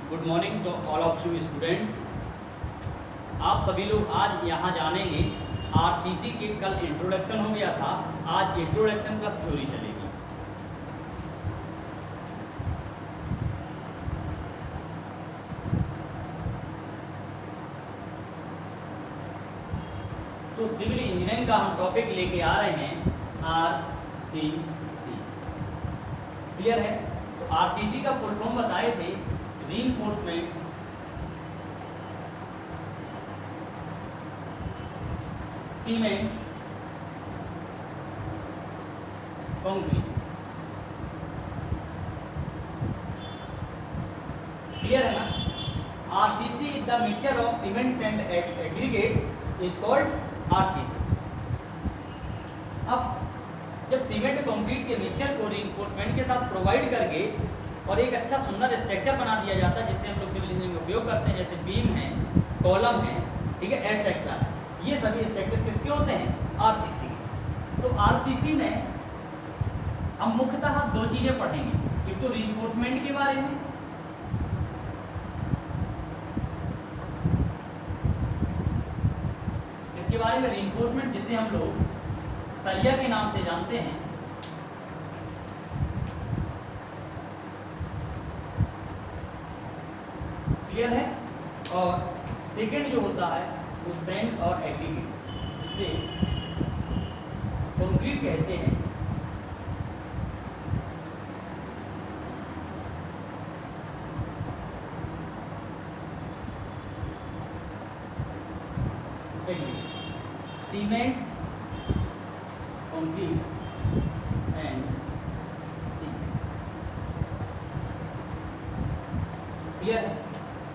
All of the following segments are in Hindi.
Good morning to all of you students. आप सभी लोग आज यहाँ जानेंगे आरसीसी के कल इंट्रोडक्शन हो गया था, आज इंट्रोडक्शन प्लस थ्योरी चलेगी। तो सिविल इंजीनियरिंग का हम टॉपिक लेके आ रहे हैं आरसीसी। क्लियर है? तो आरसीसी का फुल फॉर्म बताए थे रीइंफोर्समेंट सीमेंट कंक्रीट। क्लियर है ना? RCC is the mixture of cement and aggregate is called RCC. अब जब सीमेंट कंक्रीट के मिक्सचर को रीइंफोर्समेंट के साथ प्रोवाइड करके और एक अच्छा सुंदर स्ट्रक्चर बना दिया जाता है जिससे हम लोग सिविल इंजीनियरिंग में उपयोग करते हैं, जैसे बीम है, कॉलम है, ठीक है, एटसेट्रा है, ये सभी स्ट्रक्चर किसके होते हैं? आरसीसी। तो आरसीसी में हम मुख्यतः दो चीजें पढ़ेंगे, एक तो रीइंफोर्समेंट के बारे में, इसके बारे में रीइंफोर्समेंट जिसे हम लोग सरिया के नाम से जानते हैं, क्लियर है। और सेकंड जो होता है वो सैंड और एग्रीगेट, जिसे कंक्रीट कहते हैं। सीमेंट कंक्रीट एंड क्लियर है।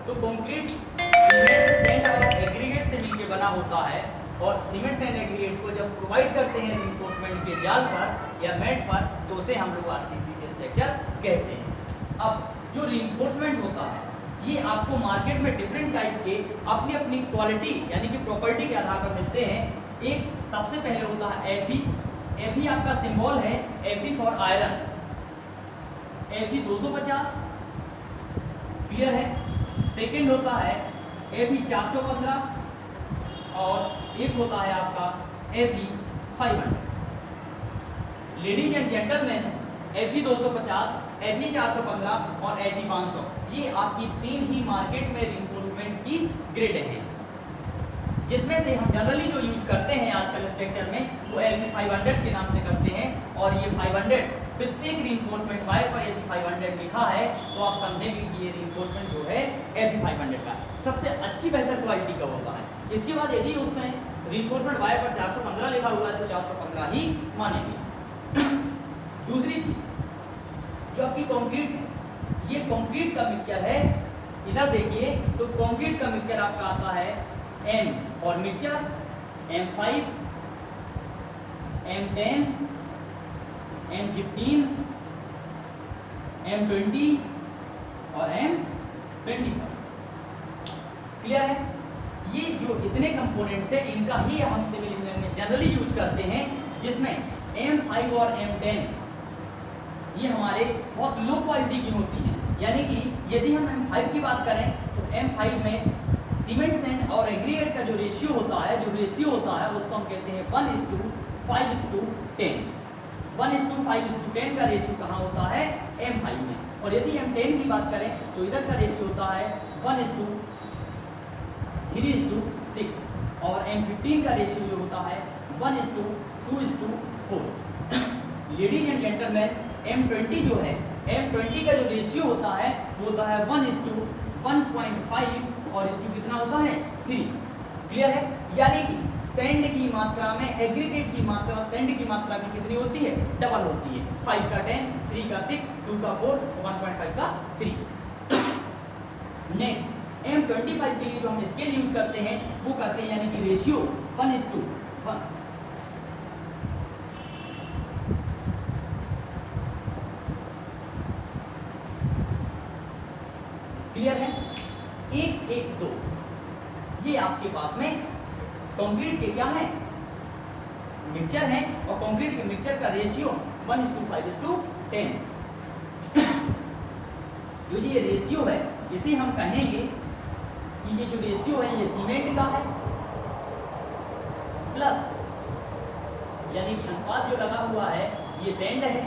तो कंक्रीट सीमेंट सैंड और एग्रीगेट से मिलकर बना होता है, और सीमेंट सैंड एग्रीगेट को जब प्रोवाइड करते हैं रीइंफोर्समेंट के जाल पर या मैट पर, तो उसे हम लोग आरसीसी के स्ट्रक्चर कहते हैं। अब जो रीइंफोर्समेंट होता है ये आपको मार्केट में डिफरेंट टाइप के अपनी अपनी क्वालिटी यानी कि प्रॉपर्टी के आधार पर मिलते हैं। एक सबसे पहले होता है एफी। एफी आपका सिंबल है एफी फॉर आयरन, एफी 250, क्लियर है। सेकंड होता है एफी 415 और एक होता है आपका एफी 500। लेडीज एंड जेंटलमैन, एफी 250, एफी 415 और एफी 500, ये आपकी तीन ही मार्केट में रीइंफोर्समेंट की ग्रेड है, जिसमें से हम जनरली जो यूज करते हैं आजकल स्ट्रक्चर में वो एफी 500 के नाम से करते हैं। और ये 500 प्रत्येक रीइंफोर्समेंट वायर पर यदि 500 लिखा है तो आप समझेंगे कि ये रीइंफोर्समेंट जो है एफी 500 का सबसे अच्छी बेहतर क्वालिटी का होता है। इसके बाद यदि उसमें रीइंफोर्समेंट वायर पर 415 लिखा हुआ है तो 415 ही मानेंगे। दूसरी चीज जो आपकी कंक्रीट है, ये कंक्रीट का मिक्सचर है। इधर देखिए तो कंक्रीट का मिक्सचर आपका आता है एम और mixture M5, M10, M15, M20 और M25। क्लियर है? ये जो इतने कंपोनेंट्स हैं इनका ही हम सिविल इंजीनियरिंग में जनरली यूज करते हैं, जिसमें M5 और M10 ये हमारे बहुत लो क्वालिटी की होती हैं। यानी कि यदि हम M5 की बात करें तो M5 में सीमेंट सैंड और एग्रीगेट का जो रेशियो होता है उसको हम कहते हैं 1:5:10। 1:5:10 का रेशियो कहाँ होता है? M5 में। और यदि M10 की बात करें तो इधर का रेशियो होता है 1:3:6 और M15 का रेशियो जो होता है 1:2:4। लेडीज एंड जेंटलमैन, M20 जो है, M20 का जो रेशियो होता है वो होता है 1:1.5 और इसकी कितना होता है 3। क्लियर है? यानी कि सैंड की मात्रा में एग्रीगेट की मात्रा सैंड की मात्रा की कितनी होती है? डबल होती है। 5 का 10, 3 का 6, 2 का 4, 1.5 का 3। नेक्स्ट M25 के लिए जो हम स्केल यूज करते हैं वो करते हैं यानी कि रेशियो 1:1। क्लियर है? 1:1:2 ये आपके पास में कंक्रीट के क्या है? मिक्सचर है। और कंक्रीट के मिक्सचर का रेशियो 1:5:10। जो ये रेशियो है इसे हम कहेंगे कि ये जो रेशियो है ये सीमेंट का है, प्लस यानी कि अनुपात जो लगा हुआ है ये सैंड है,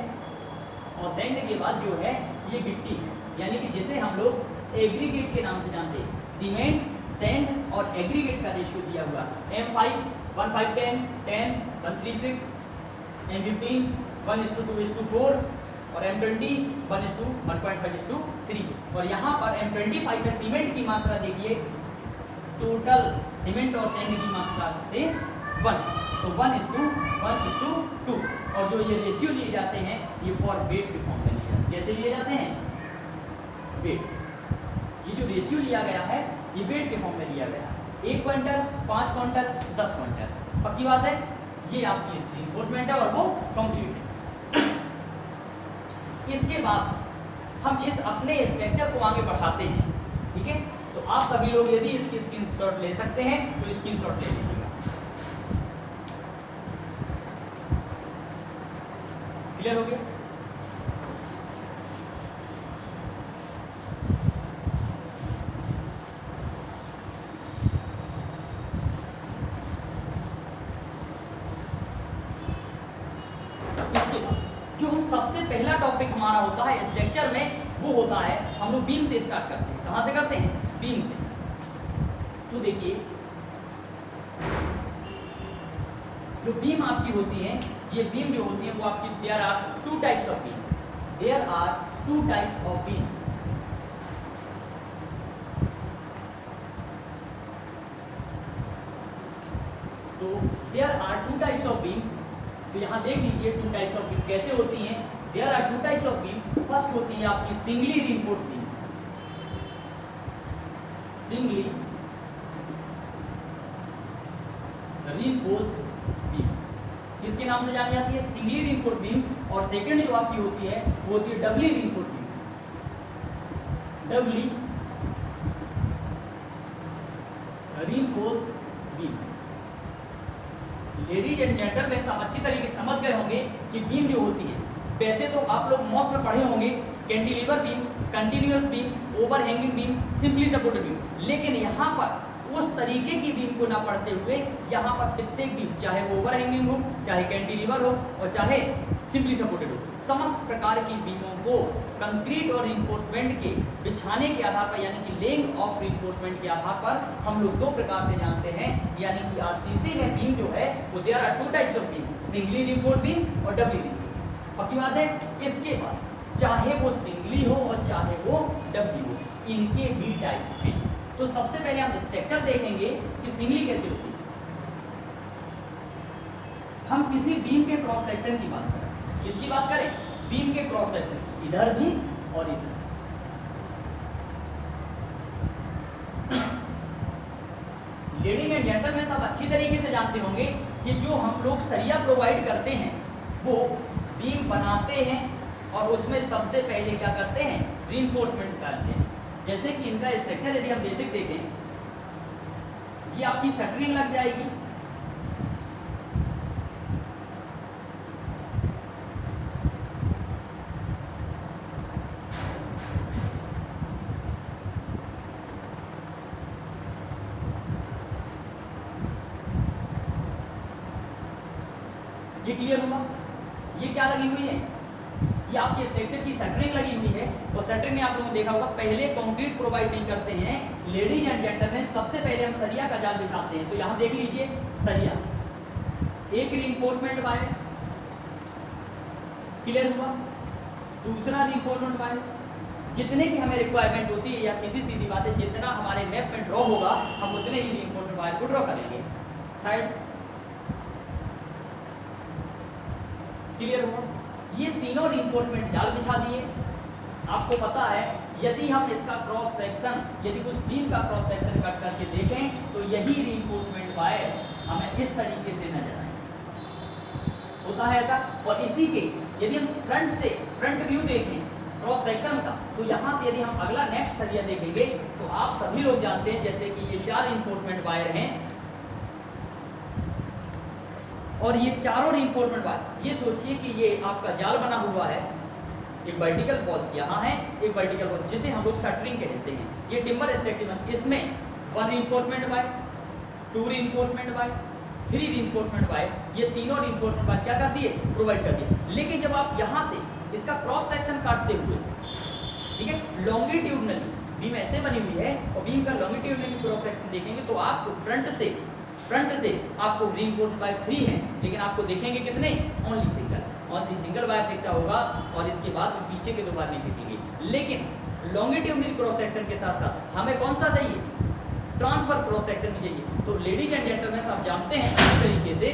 और सैंड के बाद जो है ये गिट्टी है, यानी कि जिसे हम लोग एग्रीगेट के नाम से जानते हैं। सीमेंट, सैंड और एग्रीगेट का रेशियो दिया हुआ M5 1:5:10, 10 1:36, M15 1:2:4 और M20 1:1.5:3। और यहाँ पर M25 में सीमेंट की मात्रा देखिए, टोटल सीमेंट और सैंड की मात्रा से 1, तो 1:1:2। और जो ये रेशियो लिए जाते हैं ये फॉर वेट के फॉर्म में लिए जाते हैं। कैसे लिए जाते हैं? वेट। ये जो रेशियो लिया गया है ये वेट के फॉर्म में लिया गया है। 1 क्विंटल, 5 क्विंटल, 10 क्विंटल। पक्की बात है, ये आपकी रिइंफोर्समेंट है और वो कंक्रीट है। इसके बाद हम इस अपने स्ट्रक्चर को आगे बढ़ाते हैं, ठीक है। तो आप सभी लोग यदि इसकी स्क्रीनशॉट ले सकते हैं तो स्क्रीनशॉट ले लीजिएगा। क्लियर हो गया? इसके बाद जो हम सबसे पहला टॉपिक हमारा होता है स्ट्रक्चर में, वो होता है, हम लोग बीम से स्टार्ट करते हैं। कहां से करते हैं? बीम से। तो देखिए जो बीम आपकी होती है, ये बीम जो होती है वो आपकी there are 2 types of beam. There are 2 types of beam. तो there are 2 types of beam. तो यहाँ देख लीजिए 2 टाइप्स ऑफ बीम कैसे होती हैं। There are 2 types of beam. First होती है आपकी singly reinforced beam. Singly reinforced beam किसके नाम से जानी जाती है? Singly reinforced beam. और सेकंड जो आपकी होती है वो होती है doubly reinforced beam. Doubly reinforced beam. Ladies and gentleman, आप अच्छी तरीके से समझ गए होंगे कि बीम जो होती है, वैसे तो आप लोग मॉस में पढ़े होंगे cantilever beam, continuous beam, overhanging beam, simply supported beam. लेकिन यहाँ पर उस तरीके की बीम को ना पढ़ते हुए यहाँ पर प्रत्येक बीम, चाहे वो ओवरहैंगिंग हो, चाहे कैंटिलीवर हो और चाहे सिंपली सपोर्टेड हो, समस्त प्रकार की बीमों को कंक्रीट और रिइंफोर्समेंट के बिछाने के आधार पर, यानी कि लेइंग ऑफ रिइंफोर्समेंट के आधार पर हम लोग 2 प्रकार से जानते हैं। यानी कि आरसीसी में बीम जो है वो there are 2 types of beam, singly reinforced beam और डबली रीइंफोर्स्ड। पक्की बात है। इसके बाद चाहे वो सिंगली हो और चाहे वो डबली हो, इनके भी टाइप्स हैं। तो सबसे पहले हम स्ट्रक्चर देखेंगे कि सिंगली कैसे होती है। हम किसी बीम के क्रॉस सेक्शन की बात करें, किसकी बात करें? बीम के क्रॉस सेक्शन, इधर भी और इधर। लेडीज एंड जेंटलमैन, आप अच्छी तरीके से जानते होंगे कि जो हम लोग सरिया प्रोवाइड करते हैं वो बीम बनाते हैं और उसमें सबसे पहले क्या करते हैं? रीइंफोर्समेंट करते हैं। जैसे कि इनका स्ट्रक्चर यदि हम बेसिक देखें, ये आपकी शटरिंग लग जाएगी, ये क्लियर हुआ? ये क्या लगी हुई है? ये आपके स्ट्रक्चर की शटरिंग लगी हुई है। और शटरिंग में आप लोगों ने देखा होगा पहले कंक्रीट प्रोवाइड नहीं करते हैं लेडीज एंड जेंटलमैन, सबसे पहले हम सरिया का जाल बिछाते हैं। तो यहाँ देख लीजिए सरिया, एक रीइंफोर्समेंट वायर, क्लियर हुआ? दूसरा रीइंफोर्समेंट वायर, जितने की हमें रिक्वायरमेंट होती है, या सीधी सीधी बात है, जितना हमारे मैप में ड्रॉ होगा हम उतने ही रीइंफोर्समेंट वायर को ड्रॉ करेंगे। थर्ड, क्लियर हुआ? ये तीनों रीइंफोर्समेंट जाल बिछा दिए। आपको पता है यदि हम इसका क्रॉस सेक्शन, यदि कुछ बीम का क्रॉस सेक्शन कट करके देखें तो यही रीइंफोर्समेंट वायर हमें इस तरीके से नजर आए, होता है ऐसा। और इसी के यदि हम फ्रंट व्यू देखें क्रॉस सेक्शन का, तो यहाँ से यदि हम अगला नेक्स्ट सरिया देखेंगे तो आप सभी लोग जानते हैं जैसे कि ये 4 रीइंफोर्समेंट वायर हैं और ये चारों रीइंफोर्समेंट वायर, ये सोचिए कि ये आपका जाल बना हुआ है, एक वर्टिकल वॉल्स यहाँ है, एक वर्टिकल वॉल जिसे हम लोग शटरिंग कहते हैं। ये टिम्बर स्ट्रक्चर, इसमें 1 reinforcement by, 2 reinforcement by, 3 reinforcement by, ये तीनों रिइंफोर्समेंट बाय क्या कर दिए, प्रोवाइड कर दिए। लेकिन जब आप यहाँ से इसका क्रॉस सेक्शन काटते हुए, ठीक है, लॉन्गिट्यूडनली बीम ऐसे बनी हुई है और बीम का लॉन्गिट्यूडनली क्रॉस सेक्शन देखेंगे तो आपको फ्रंट से आपको रिइंफोर्स्ड बाय 3 है, लेकिन आपको देखेंगे कितने, ओनली सिंगल वायर दिखता होगा और इसके बाद पीछे के 2 बार नहीं दिखेंगे। लेकिन लॉन्गिट्यूडनल क्रॉस सेक्शन के साथ साथ हमें कौन सा चाहिए, ट्रांसफर क्रॉस सेक्शन भी चाहिए। तो लेडीज एंड जेंटलमैन आप जानते हैं इस तरीके से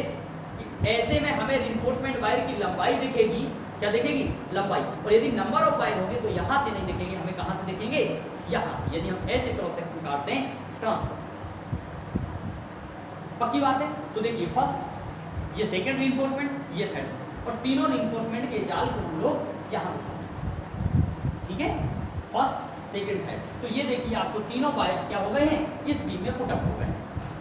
कि ऐसे में हमें रिइंफोर्समेंट वायर की लंबाई दिखेगी, क्या दिखेगी, लंबाई, और यदि नंबर ऑफ वायर होंगे तो यहाँ से नहीं दिखेंगे, हमें कहाँ से दिखेंगे, यहाँ से। यदि हम ऐसे क्रॉस सेक्शन काटते हैं, ट्रांसफर, पक्की बात है। तो देखिए फर्स्ट, ये सेकंड रिइंफोर्समेंट, ये थर्ड, और तीनों रिइंफोर्समेंट के जाल को हम लोग यहाँ बिछाते हैं, ठीक है, फर्स्ट सेकंड थर्ड। तो ये देखिए आपको तीनों वायर्स क्या हो गए हैं, इस बीम में पुटअप हो गए,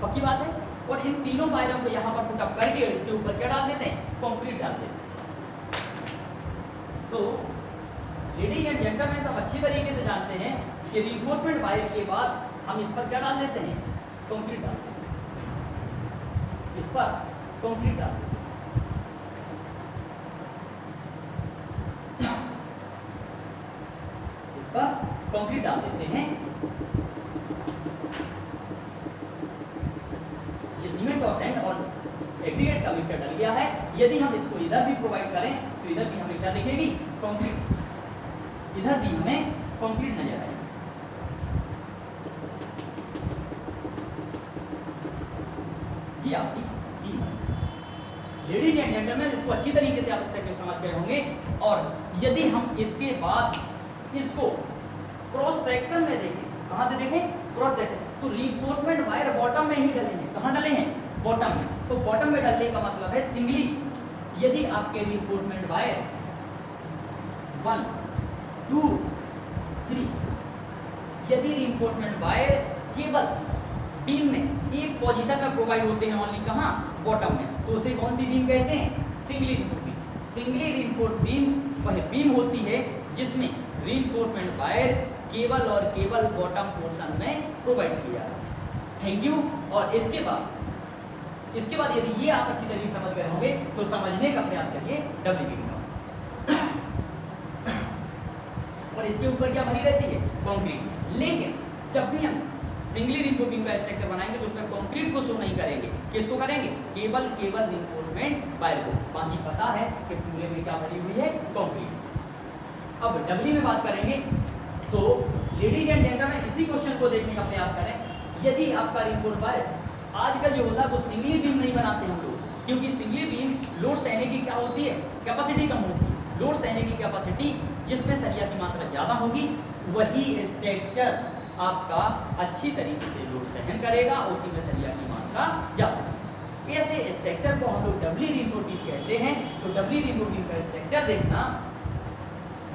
पक्की बात है। और इन तीनों वायरों को यहाँ पर पुटअप करके इसके ऊपर क्या डाल देते हैं, कंक्रीट डाल देते हैं। तो लेडीज एंड जेंटलमैन सब अच्छी तरीके से जानते हैं कि रिइंफोर्समेंट वायर के बाद हम इस पर क्या डाल देते हैं, कंक्रीट डाल देते हैं, इस पर कंक्रीट डाल देते हैं। इस पर कंक्रीट डाल देते हैं। ये सीमेंट और सैंड और एग्रीगेट का मिक्सचर डल गया है। यदि हम इसको इधर भी प्रोवाइड करें तो इधर भी हमें क्या दिखेगी, कंक्रीट, इधर भी हमें कंक्रीट नजर आएगी। जी आपकी लेडीज एंड जेंटलमैन इसको अच्छी तरीके से आप स्ट्रक्चर समझ गए होंगे। और यदि हम इसके बाद इसको क्रॉस सेक्शन में देखें, कहां से देखें, क्रॉस सेक्शन, तो रिइंफोर्समेंट वायर बॉटम में ही डले हैं। कहां डले हैं, बॉटम में। तो बॉटम में डलने का मतलब है सिंगली, यदि आपके रिइंफोर्समेंट वायर 1 2 3, यदि रिइंफोर्समेंट वायर केवल बीम में एक पोजीशन में प्रोवाइड होते हैं, ओनली कहां, बॉटम में, तो उसे कौन सी बीम कहते हैं, singly reinforced beam. Singly reinforced beam वह बीम होती है जिसमें रिइंफोर्समेंट वायर केवल और केवल बॉटम पोर्शन में प्रोवाइड किया है। Thank you. और इसके बाद यदि ये आप अच्छी तरीके से समझ गए होंगे तो समझने का प्रयास करिए डबल बीम का। और इसके ऊपर क्या भरी रहती है, कंक्रीट। लेकिन जब भी हम सिंगली रिइंफोर्स्ड बीम का स्ट्रक्चर बनाएंगे तो उसमें कंक्रीट को शो नहीं करेंगे, किसको करेंगे, केवल रिइंफोर्समेंट वायर को। बाकी पता है कि पूरे में क्या भरी हुई है, कंक्रीट। अब डबली में बात करेंगे तो लेडीज एंड जेंटलमैन इसी क्वेश्चन को देखने का प्रयास करें। यदि आपका रिइंफोर्स्ड वायर आजकल जो होता है वो सिंगली बीम नहीं बनाते हम लोग, क्योंकि सिंगली बीम लोड सहने की क्या होती है, कैपेसिटी कम होती है। लोड सहने की कैपेसिटी जिसमें सरिया की मात्रा ज़्यादा होगी वही स्ट्रक्चर आपका अच्छी तरीके से लोड सहन करेगा, उसी में सरिया की मात्रा ज़्यादा होगी। ऐसे स्ट्रक्चर को हम लोग डबली रिइंफोर्स्ड बीम कहते हैं। तो डबली रिइंफोर्स्ड बीम का स्ट्रक्चर देखना,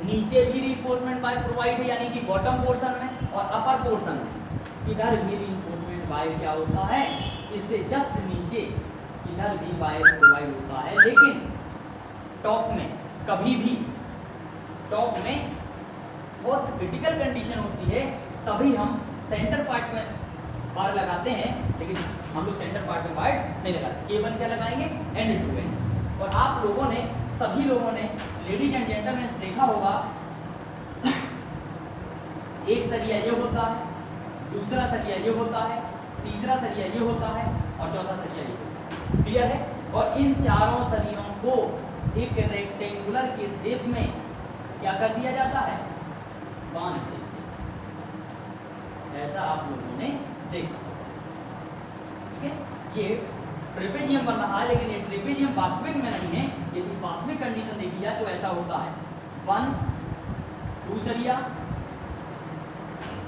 नीचे भी रिइंफोर्समेंट वायर प्रोवाइड है यानी कि बॉटम पोर्शन में, और अपर पोर्शन में इधर भी रिइंफोर्समेंट वायर क्या होता है, इससे जस्ट नीचे इधर भी वायर प्रोवाइड होता है। लेकिन टॉप में कभी भी, टॉप में बहुत क्रिटिकल कंडीशन होती है तभी हम सेंटर पार्ट में वायर लगाते हैं, लेकिन हम लोग सेंटर पार्ट में वायर नहीं लगाते, केवल क्या लगाएंगे, एंड टू एंड। और आप लोगों ने, सभी लोगों ने, लेडीज एंड जेंटलमैन देखा होगा, एक सरिया ये होता है, दूसरा सरिया ये होता है, तीसरा सरिया ये होता है और चौथा सरिया ये होता है। क्लियर है। और इन चारों सरियों को एक रेक्टेंगुलर के शेप में क्या कर दिया जाता है, बांध देते हैं। ऐसा आप लोगों ने देखा, ठीक है। ये ट्रेपेजियम बन रहा है, लेकिन ये ट्रेपेजियम वास्तविक में नहीं है। यदि वास्तविक कंडीशन देखी जाए तो ऐसा होता है 1 2 सरिया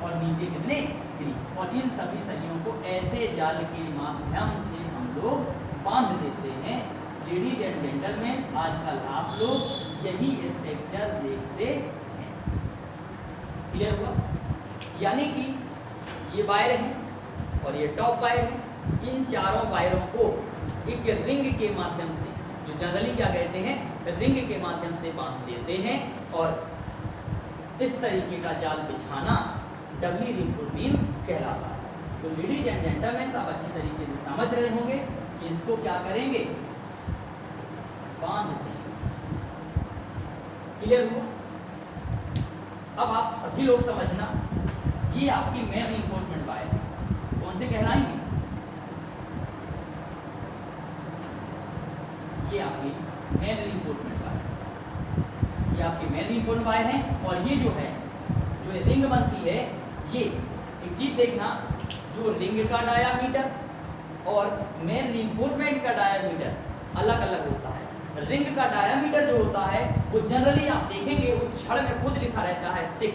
और नीचे कितने, 3। और इन सभी सरियों को ऐसे जाल के माध्यम से हम लोग बांध देते हैं। लेडीज एंड जेंटलमैन आजकल आप लोग यही स्ट्रक्चर देखते हैं। क्लियर हुआ। यानी कि ये वायर है और ये टॉप वायर है, इन चारों वायरों को एक रिंग के माध्यम से, जो जनरली क्या कहते हैं, रिंग के माध्यम से बांध देते हैं। और इस तरीके का जाल बिछाना डबली रिइंफोर्स्ड बीम कहलाता है। तो लेडीज एंड जेंटलमैन आप अच्छी तरीके से समझ रहे होंगे कि इसको क्या करेंगे, बांध देंगे। क्लियर हुआ? अब आप सभी लोग समझना, ये आपकी मेन रिइंफोर्समेंट वायर कौन से कहलाएंगे? ये आपकी मेन रिइंफोर्समेंट वायर, ये आपकी मेन रिइंफोर्समेंट वायर है। और ये जो है, जो ये रिंग बनती है, ये एक चीज देखना, जो रिंग का डायामीटर और मेन रिइंफोर्समेंट का डायामीटर अलग अलग होता है। रिंग का डायामीटर जो होता है वो जनरली आप देखेंगे उस छड़ में खुद लिखा रहता है 6,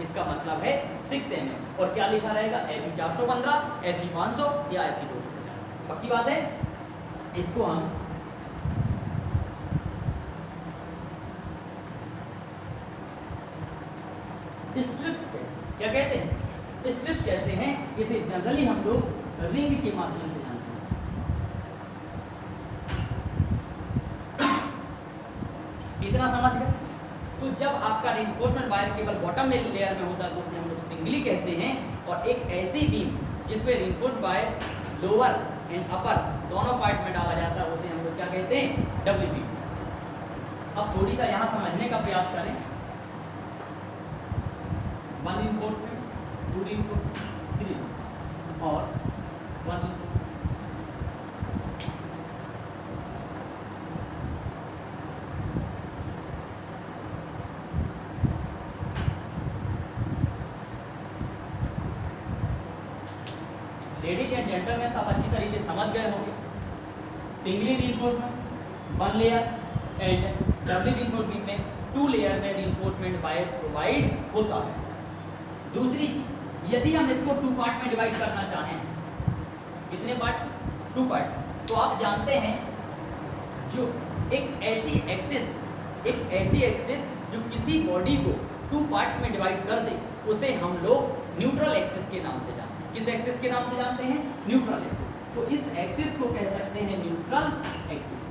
इसका मतलब है 6 mm। और क्या लिखा रहेगा? Fe 415, Fe 500 या Fe 250। पक्की बात है? इसको हम स्ट्रिप्स कहते हैं। क्या कहते हैं? स्ट्रिप्स कहते हैं। इसे जनरली हम लोग रिंग के माध्यम से जानते हैं। इतना समझ गए? तो जब आपका रिइंफोर्समेंट वायर केवल बॉटम में लेयर में होता है तो उसे हम लोग सिंगली कहते हैं। और एक ऐसी बीम जिसमें reinforced wire lower and upper दोनों पार्ट में डाला जाता है उसे हम लोग क्या कहते हैं? डबली बीम। अब थोड़ी सा यहाँ समझने का प्रयास करें। 1 रिइंफोर्समेंट, 2 रिइंफोर्समेंट, 3 और 1 रिइंफोर्समेंट। लेडीज एंड जेंटलमैन आप अच्छी तरीके से समझ गए होंगे। Singly reinforcement 1 layer and doubly reinforcement में 2 लेयर में रिइंफोर्समेंट वायर प्रोवाइड होता है। दूसरी चीज, यदि हम इसको 2 पार्ट में डिवाइड करना चाहें, कितने पार्ट? 2 पार्ट। तो आप जानते हैं जो एक ऐसी एक्सिस जो किसी बॉडी को 2 पार्ट में डिवाइड कर दे उसे हम लोग न्यूट्रल एक्सिस के नाम से जानते हैं। किस एक्सिस के नाम से जानते हैं? Neutral axis. तो इस एक्सिस को कह सकते हैं न्यूट्रल एक्सिस।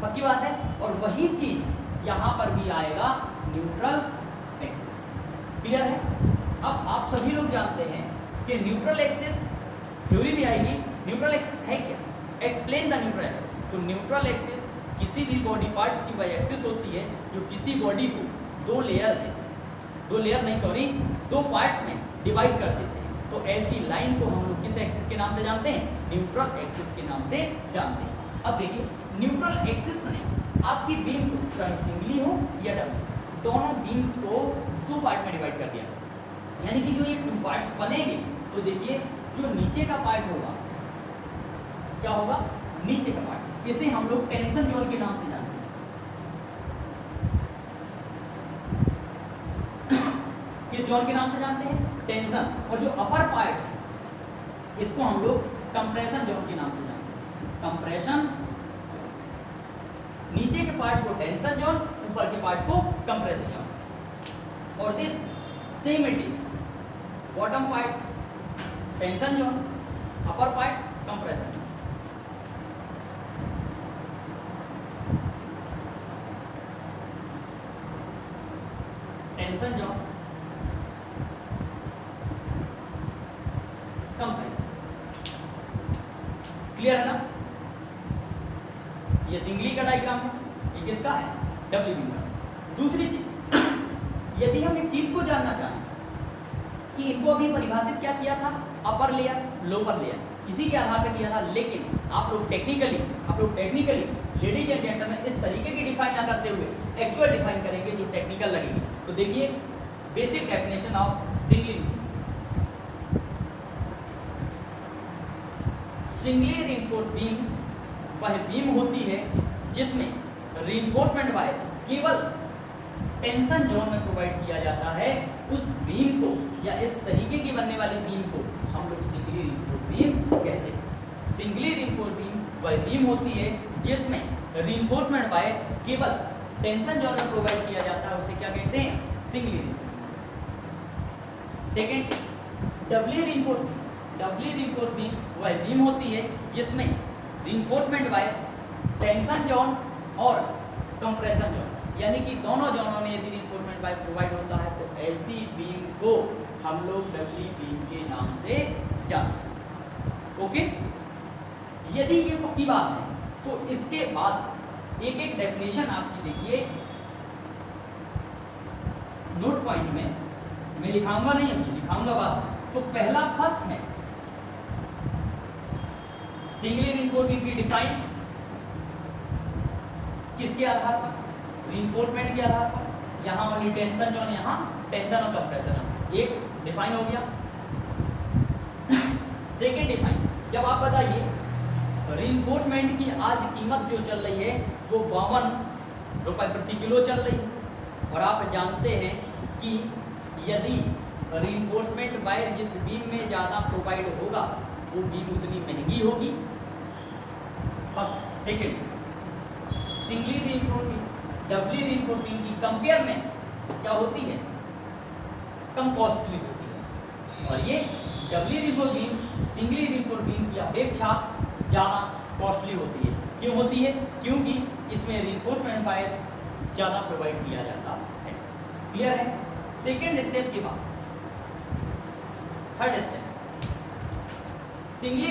पक्की बात है? और वही चीज यहाँ पर भी आएगा, न्यूट्रल एक्सिस। क्लियर है? अब आप सभी लोग जानते हैं कि न्यूट्रल एक्सिस थ्योरी भी आएगी। न्यूट्रल एक्सिस है क्या? Explain the neutral axis. तो न्यूट्रल एक्सिस किसी भी बॉडी पार्ट्स की वह एक्सिस होती है जो किसी बॉडी को 2 पार्ट्स में डिवाइड कर देते हैं। तो ऐसी लाइन को हम लोग किस एक्सिस के नाम से जानते हैं? न्यूट्रल एक्सिस के नाम से जानते हैं। अब देखिए, न्यूट्रल एक्सिस ने आपकी बीम को चाहे सिंगली हो या डबल, दोनों बीम्स को 2 पार्ट में डिवाइड कर दिया। यानी कि जो ये 2 पार्ट्स बनेंगे, तो देखिए जो नीचे का पार्ट होगा, क्या होगा? नीचे का पार्ट, इसे हम लोग टेंशन जोन के नाम से जानते हैं। किस जोन के नाम से जानते हैं? टेंशन। और जो अपर पार्ट है इसको हम लोग कंप्रेशन जोन के नाम से जानते हैं। कंप्रेशन, नीचे के पार्ट को टेंशन जोन, ऊपर के पार्ट को कंप्रेशन जोन। और this same it is, bottom part tension zone, upper part compression. Tension zone, compression. Clear है ना? ये सिंगली का डायग्राम है, ये किसका है? डबली बीम का। दूसरी चीज, यदि हम एक चीज को जानना चाहें कि इनको अभी परिभाषित क्या किया था? अपर लेयर, लोअर लेयर, इसी के आधार पर किया था। लेकिन आप लोग टेक्निकली लेडीज एंड जेंटलमैन इस तरीके की डिफाइन ना करते हुए एक्चुअल डिफाइन करेंगे जो टेक्निकल लगेगी। तो देखिए, basic definition of singly reinforced beam वह बीम होती है जिसमें रिइंफोर्समेंट वायर केवल टेंशन जोन में प्रोवाइड किया जाता है। उस बीम को या इस तरीके की बनने वाली बीम को हम लोग सिंगली रिइंफोर्स्ड बीम कहते हैं। सिंगली रिइंफोर्स्ड बीम वह बीम होती है जिसमें रिइंफोर्समेंट वायर केवल टेंशन जोन में प्रोवाइड किया जाता है, उसे क्या कहते हैं? Singly reinforced. Second, doubly reinforced. Doubly reinforced beam वह बीम होती है जिसमें रिइंफोर्समेंट वायर टेंशन जोन और कंप्रेशन जोन, यानी कि दोनों जोनों में यदि रिइंफोर्समेंट रिइंफोर्समेंट पाइप प्रोवाइड होता है तो ऐसी बीम को हम लोग डबली बीम के नाम से जानते। ओके, यदि ये पक्की बात है तो इसके बाद एक एक डेफिनेशन आपकी देखिए नोट पॉइंट में मैं लिखाऊंगा नहीं, अभी लिखाऊंगा बाद। तो पहला फर्स्ट है सिंगली रिइंफोर्स्ड बीम की डिफाइन किसके आधार पर? रिइंफोर्समेंट के आधार पर। यहाँ वाली टेंशन जो है, यहाँ टेंशन और कंप्रेशन एक डिफाइन हो गया। सेकेंड डिफाइन, जब आप बताइए रिइंफोर्समेंट की आज कीमत जो चल रही है वो 52 रुपए प्रति किलो चल रही है, और आप जानते हैं कि यदि रिइंफोर्समेंट वायर जिस बीम में ज़्यादा प्रोवाइड होगा वो बीम उतनी महंगी होगी। First. Second, singly reinforced beam doubly reinforced beam की कंपेयर में क्या होती है? कम कॉस्टली होती है, और ये doubly reinforced beam singly reinforced beam की अपेक्षा ज़्यादा कॉस्टली होती है। क्यों होती है? क्योंकि इसमें रिइंफोर्समेंट वायर ज़्यादा प्रोवाइड किया जाता है। क्लियर है? सेकेंड स्टेप के बाद third step, singly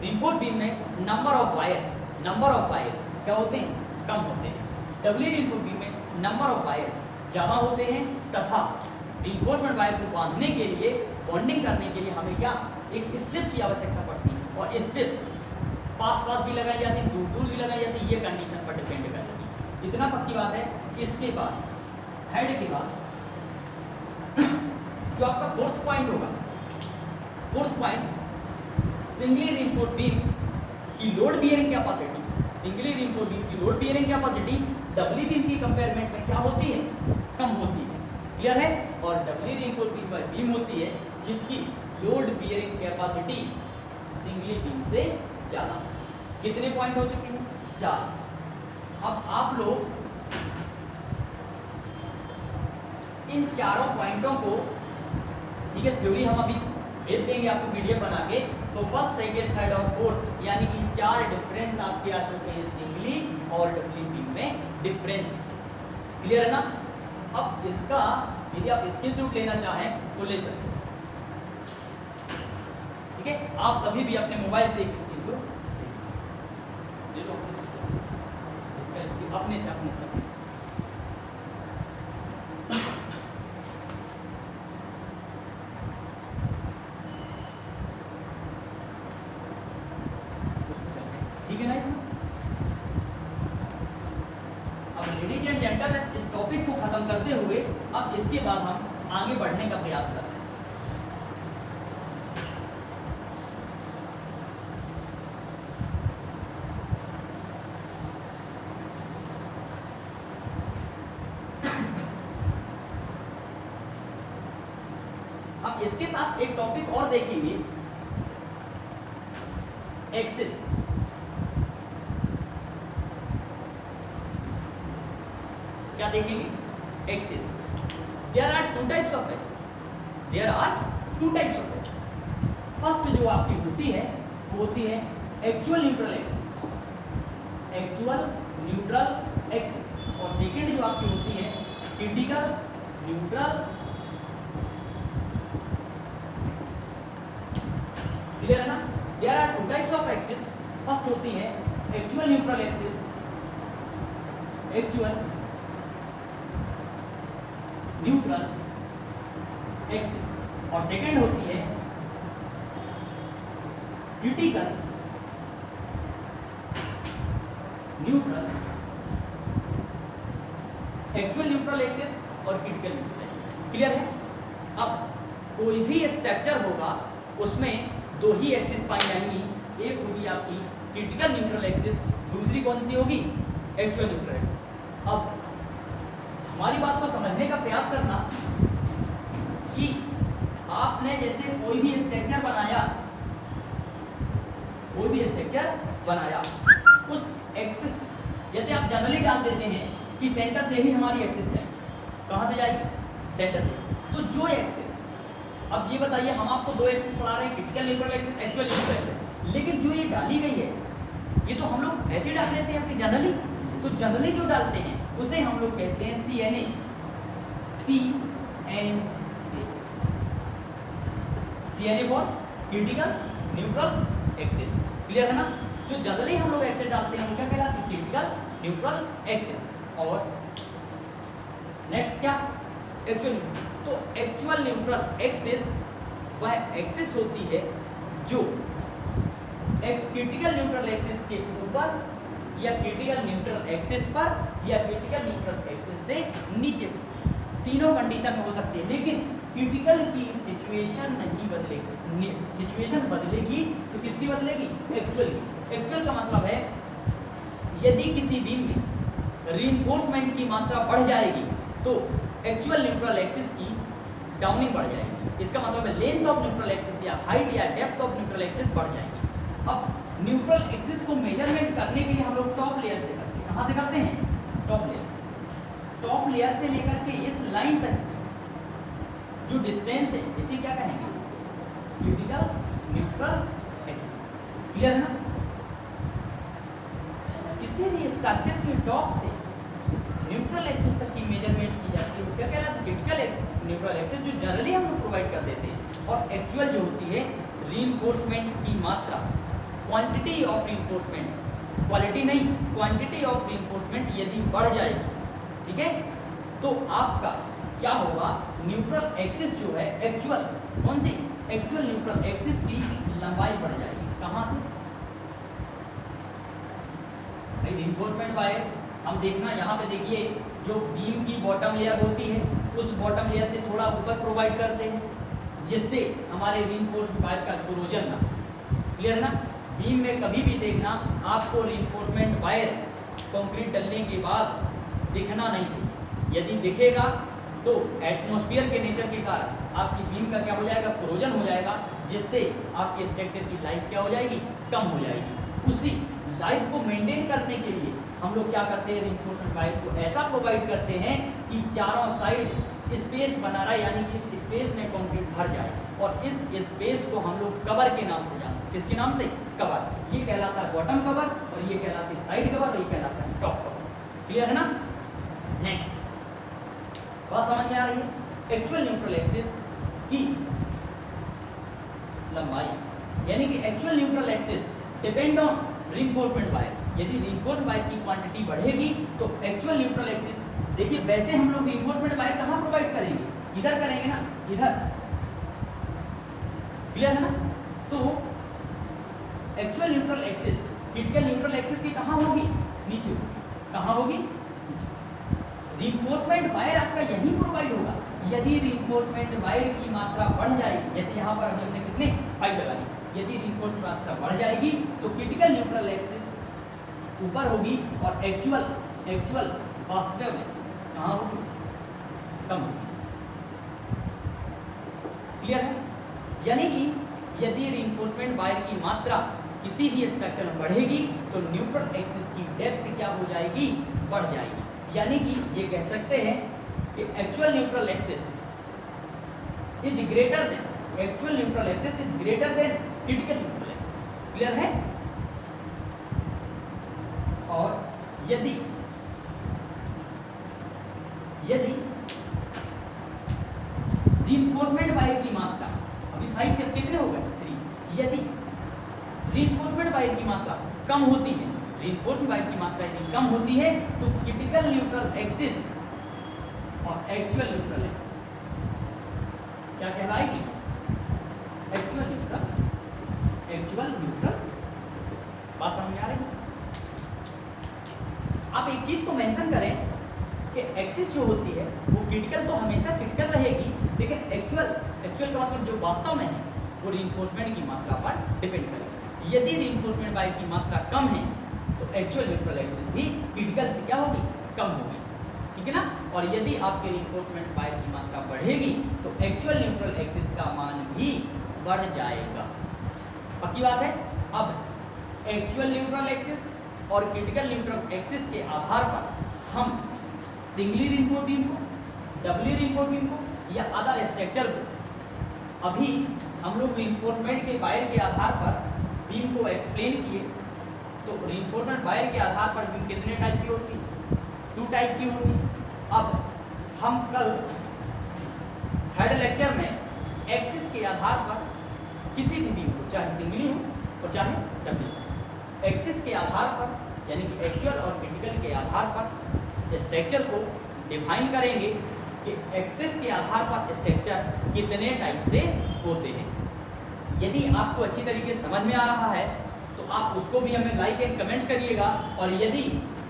reinforced beam में नंबर ऑफ वायर क्या होते हैं? कम होते हैं। डबली रिइंफोर्स्ड बीम में नंबर ऑफ वायर ज़्यादा होते हैं, तथा रिइंफोर्समेंट वायर को बांधने के लिए, बॉन्डिंग करने के लिए हमें क्या एक स्ट्रिप की आवश्यकता पड़ती है, और स्ट्रिप पास भी लगाई जाती है, दूर भी लगाई जाती है। ये कंडीशन पर डिपेंड करती है। इतना पक्की बात है। इसके बाद हेड के बाद जो आपका फोर्थ पॉइंट होगा, fourth point singly reinforced beam की load bearing capacity. Singly reinforced beam की load bearing capacity doubly beam की कंपेयरमेंट में क्या होती है? कम होती है। क्लियर है? और डबली रिइंफोर्स्ड बीम पर बीम होती है जिसकी load bearing capacity singly beam से ज़्यादा। कितने पॉइंट हो चुके हैं? 4। अब आप लोग इन चारों पॉइंटों को, ठीक है, थ्योरी हम अभी भेज देंगे आपको पीडीएफ बना के। तो फर्स्ट, सेकेंड, थर्ड और फोर्थ यानी कि 4 डिफरेंस आपके आ चुके हैं सिंगली और डबली बीम में डिफरेंस। क्लियर है ना? अब इसका यदि आप स्क्रीनशॉट लेना चाहें तो ले सकते हैं। ठीक है, आप सभी भी अपने मोबाइल से एक स्क्रीनशॉट ले लो, इसका अपने से ठीक है ना? अब लेडीज एंड जेंटलमैन, इस टॉपिक को खत्म करते हुए अब इसके बाद हम आगे बढ़ने का प्रयास करते हैं। अब इसके साथ एक टॉपिक और देखेंगे, एक्सिस। क्या देखेंगे? Axis. There are 2 types of axis. First जो आपकी होती है वो होती है एक्चुअल न्यूट्रल एक्सिस, और सेकंड जो आपकी होती है क्रिटिकल न्यूट्रल। क्लियर है ना? There are 2 types of axis. First होती है एक्चुअल न्यूट्रल एक्सिस, और सेकंड होती है critical neutral. Actual neutral axis और क्रिटिकल न्यूट्रल एक्सिस। क्लियर है? अब कोई भी स्ट्रक्चर होगा उसमें 2 ही एक्सिस पाई जाएंगी, एक होगी आपकी क्रिटिकल न्यूट्रल एक्सिस, दूसरी कौन सी होगी? Actual neutral axis. अब हमारी बात को समझने का प्रयास करना कि आपने जैसे कोई भी स्ट्रक्चर बनाया, उस एक्सिस, जैसे आप जनरली डाल देते हैं कि सेंटर से ही हमारी एक्सिस है, कहाँ से जाएगी? सेंटर से। तो जो एक्सिस, अब ये बताइए, हम आपको 2 एक्सिस पढ़ा रहे हैं, critical neutral axis, actual neutral axis, लेकिन जो ये डाली गई है ये तो हम लोग ऐसे डाल देते हैं अपनी जनरली। तो जनरली जो डालते हैं उसे हम लोग कहते हैं CNA। C and CNA for critical neutral axis. Clear है ना? जो जनरली हम लोग एक्सिस डालते हैं वो क्या कहलाती है? Critical neutral axis. और नेक्स्ट क्या? एक्चुअल। तो एक्चुअल न्यूट्रल एक्सिस वह एक्सिस होती है जो एक क्रिटिकल न्यूट्रल एक्सिस के ऊपर या क्रिटिकल न्यूट्रल एक्सिस पर या क्रिटिकल न्यूट्रल एक्सिस से नीचे, तीनों कंडीशन में हो सकती है। लेकिन क्रिटिकल की सिचुएशन नहीं बदलेगी। सिचुएशन बदलेगी तो किसकी बदलेगी? एक्चुअल की। एक्चुअल का मतलब है यदि किसी बीम में रीइंफोर्समेंट की मात्रा बढ़ जाएगी तो एक्चुअल न्यूट्रल एक्सिस की डाउनिंग बढ़ जाएगी। इसका मतलब है लेंथ ऑफ न्यूट्रल एक्सिस या हाइट या डेप्थ ऑफ न्यूट्रल एक्सिस बढ़ जाएगी। अब न्यूट्रल एक्सिस को मेजरमेंट करने के लिए हम लोग टॉप लेयर से करते हैं। कहाँ से करते हैं? टॉप लेयर से। टॉप लेयर से लेकर के इस लाइन तक जो डिस्टेंस है इसे क्या कहेंगे? Critical neutral axis. क्लियर है ना? किसी भी स्ट्रक्चर के टॉप से न्यूट्रल एक्सिस तक की मेजरमेंट की जाती है वो क्या कहलाता है? क्रिटिकल न्यूट्रल एक्सिस, जो जनरली हम लोग प्रोवाइड कर देते हैं। और एक्चुअल जो होती है रीइंफोर्समेंट की मात्रा, क्वांटिटी ऑफ रीइंफोर्समेंट, क्वालिटी नहीं क्वांटिटी ऑफ रीइंफोर्समेंट यदि बढ़ जाएगी, ठीक है, तो आपका क्या होगा? न्यूट्रल एक्सिस जो है एक्चुअल, कौन सी? एक्चुअल न्यूट्रल एक्सिस की लंबाई बढ़ जाएगी। कहाँ से? भाई रीइंफोर्समेंट वायर हम देखना, यहाँ पे देखिए जो बीम की बॉटम लेयर होती है उस बॉटम लेयर से थोड़ा ऊपर प्रोवाइड करते हैं जिससे हमारे रीइंफोर्स्ड वायर का कोरोजन ना। क्लियर है ना? बीम में कभी भी देखना आपको रीइंफोर्समेंट वायर कंक्रीट डलने के बाद दिखना नहीं चाहिए। यदि दिखेगा तो एटमॉस्फेयर के नेचर के कारण आपकी बीम का क्या हो जाएगा? कोरोजन हो जाएगा, जिससे आपके स्ट्रक्चर की लाइफ क्या हो जाएगी? कम हो जाएगी। उसी लाइफ को मेंटेन करने के लिए हम लोग क्या करते हैं? रीइंफोर्समेंट वायर को ऐसा प्रोवाइड करते हैं कि चारों साइड स्पेस बना रहा है, यानी कि इस स्पेस में कंक्रीट भर जाए। और इस स्पेस को हम लोग कवर के नाम से जानते हैं। किसके नाम से? कवर। ये कहलाता है बॉटम कवर और ये कहलाती है साइड कवर और ये कहलाता है टॉप कवर। क्लियर है ना? नेक्स्ट बात समझ में आ रही है? एक्चुअल न्यूट्रल एक्सिस की लंबाई, यानी कि actual neutral axis depend on reinforcement wire. यदि रीइंफोर्स्ड वायर की क्वांटिटी बढ़ेगी तो एक्चुअल न्यूट्रल एक्सिस, देखिए वैसे हम लोग रीइंफोर्समेंट वायर कहाँ प्रोवाइड करेंगे? इधर करेंगे ना, इधर। क्लियर है ना? तो actual neutral axis critical neutral axis की कहाँ होगी? नीचे। कहाँ होगी? रीइंफोर्समेंट वायर आपका यहीं प्रोवाइड होगा। यदि रीइंफोर्समेंट वायर की मात्रा बढ़ जाएगी, जैसे यहाँ पर अभी हमने कितने 5 लगा दी, यदि रीइंफोर्समेंट मात्रा बढ़ जाएगी तो क्रिटिकल न्यूट्रल एक्सिस ऊपर होगी और एक्चुअल वास्तव में कहाँ होगी? कम होगी। क्लियर है? यानी कि यदि रीइंफोर्समेंट वायर की मात्रा किसी भी स्ट्रक्चर में बढ़ेगी तो न्यूट्रल एक्सिस की डेप्थ क्या हो जाएगी? बढ़ जाएगी। यानी कि ये कह सकते हैं कि actual neutral axis is greater than critical neutral axis. Clear है? और यदि रीइंफोर्समेंट वायर की मात्रा, अभी 5 के कितने हो गए? 3। यदि रीइंफोर्समेंट वायर की मात्रा कम होती है, रीइंफोर्समेंट वायर की मात्रा यदि कम होती है तो क्रिटिकल न्यूट्रल एक्सिस और एक्चुअल न्यूट्रल एक्सिस क्या कहलाएगी? एक्चुअल न्यूट्रल बात समझ में आ रही है? आप एक चीज को मेंशन करें कि एक्सिस जो होती है वो क्रिटिकल तो हमेशा क्रिटिकल रहेगी, लेकिन एक्चुअल का मतलब जो वास्तव में है वो रीइंफोर्समेंट की मात्रा पर डिपेंड करेगी। यदि रीइंफोर्समेंट वायर की मात्रा कम है तो एक्चुअल न्यूट्रल एक्सिस भी क्रिटिकल से क्या होगी? कम होगी। ठीक है ना? और यदि आपके रीइंफोर्समेंट वायर की मात्रा बढ़ेगी तो एक्चुअल न्यूट्रल एक्सिस का मान भी बढ़ जाएगा। पक्की बात है? अब एक्चुअल न्यूट्रल एक्सिस और क्रिटिकल न्यूट्रल एक्सिस के आधार पर हम सिंगली रीइंफोर्स्ड बीम को, डबली रीइंफोर्स्ड बीम को या अदर स्ट्रक्चर को, अभी हम लोग रीइंफोर्समेंट के वायर के आधार पर बीम को एक्सप्लेन किए। तो रीइंफोर्समेंट वायर के आधार पर बीम कितने टाइप की होती है? 2 टाइप की होती है। अब हम कल थर्ड लेक्चर में एक्सिस के आधार पर किसी भी बीम को, चाहे सिंगली हो और चाहे डबली, एक्सिस के आधार पर यानी कि एक्चुअल और क्रिटिकल के आधार पर स्ट्रक्चर को डिफाइन करेंगे कि एक्सिस के आधार पर स्ट्रक्चर कितने टाइप से होते हैं। यदि आपको अच्छी तरीके से समझ में आ रहा है तो आप उसको भी हमें लाइक एंड कमेंट्स करिएगा, और यदि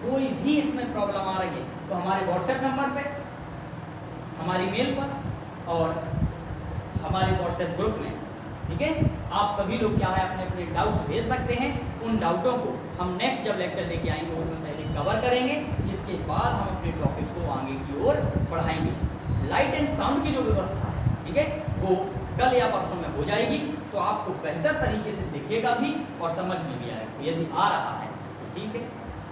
कोई भी इसमें प्रॉब्लम आ रही है तो हमारे व्हाट्सएप नंबर पे, हमारी मेल पर और हमारे व्हाट्सएप ग्रुप में, ठीक है, आप सभी लोग क्या है अपने अपने डाउट्स भेज सकते हैं। उन डाउटों को हम नेक्स्ट जब लेक्चर लेके आएंगे उसमें पहले कवर करेंगे, इसके बाद हम अपने टॉपिक को आगे की ओर बढ़ाएंगे। लाइट एंड साउंड की जो व्यवस्था है, ठीक है, वो कल या परसों में हो जाएगी, तो आपको बेहतर तरीके से दिखेगा भी और समझ में भी आएगा। यदि आ रहा है तो ठीक है।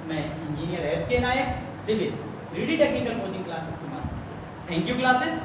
मैं engineer SK Nayak, civil 3D technical coaching classes के माध्यम से, थैंक यू क्लासेस।